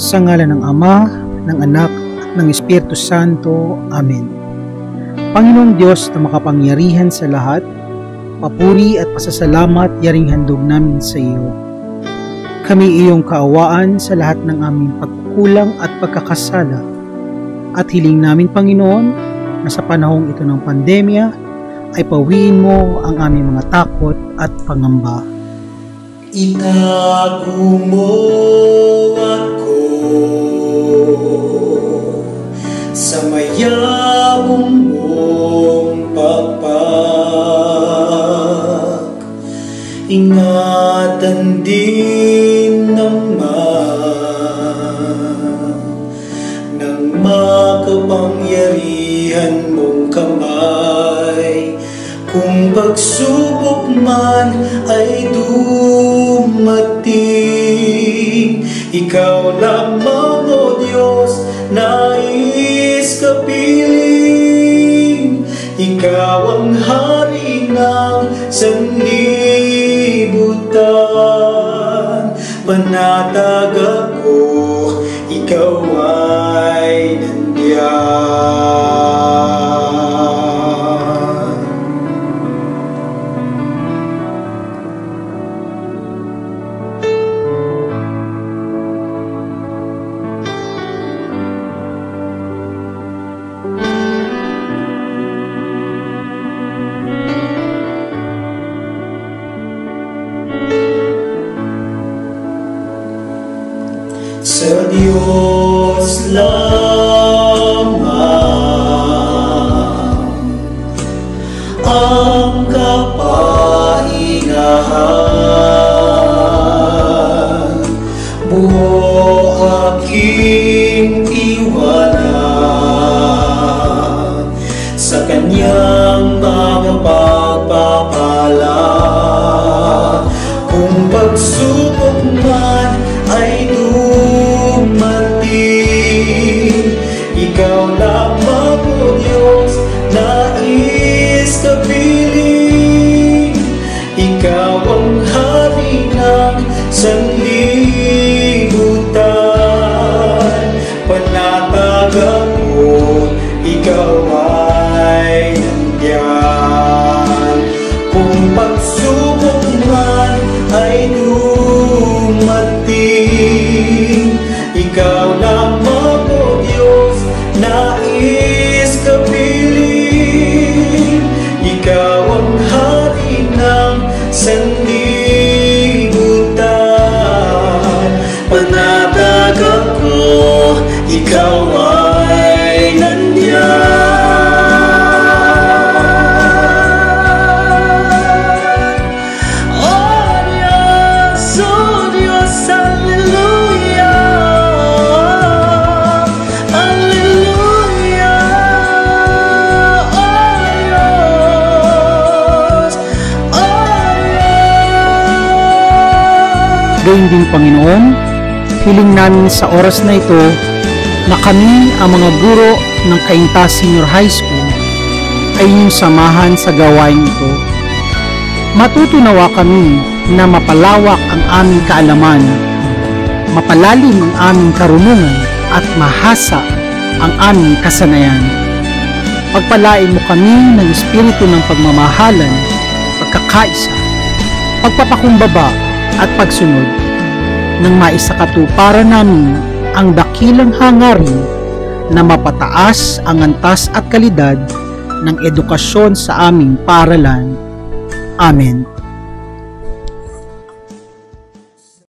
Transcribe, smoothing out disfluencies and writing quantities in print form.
Sa ngalan ng Ama, ng Anak, at ng Espiritu Santo. Amen. Panginoong Diyos na makapangyarihan sa lahat, papuri at pasasalamat yaring handog namin sa iyo. Kami iyong kaawaan sa lahat ng aming pagkukulang at pagkakasala. At hiling namin, Panginoon, na sa panahong ito ng pandemya, ay pawiin mo ang aming mga takot at pangamba. Itago mo ako sa mayabong mong pagpag. Ingatan din naman ng makapangyarihan mong kamay. Kung pagsubok man ay dumating, ikaw lamang, O Diyos, nais kapiling. Ikaw ang hari ng sanlibutan. Panatag ako, ikaw ay nandiyan. Sa Diyos lamang ang kapahingahan, buo aking iwanan sa Kanyang mga pagpapala. Kung pagsubok man ay dumating, ikaw lamang, O Diyos, nais kapiling. Ikaw ang hari ng sanlibutan. Panatag ako, ikaw ay nandiyan. Kung pagsubok man ay dumating, ikaw lamang, O Diyos, nais kapiling. Ikaw ang hari ng sanlibutan. Panatag ako, ikaw ay nandiyan. Gayun din, Panginoon, hiling namin sa oras na ito na kami, ang mga guro ng Cainta Senior High School, ay inyong samahan sa gawain ito. Matutunawa kami na mapalawak ang aming kaalaman, mapalalim ang aming karunungan, at mahasa ang aming kasanayan. Pagpalain mo kami ng espiritu ng pagmamahalan, pagkakaisa, pagpapakumbaba, at pagsunod, nang maisakatuparan namin ang dakilang hangarin na mapataas ang antas at kalidad ng edukasyon sa aming paaralan. Amen.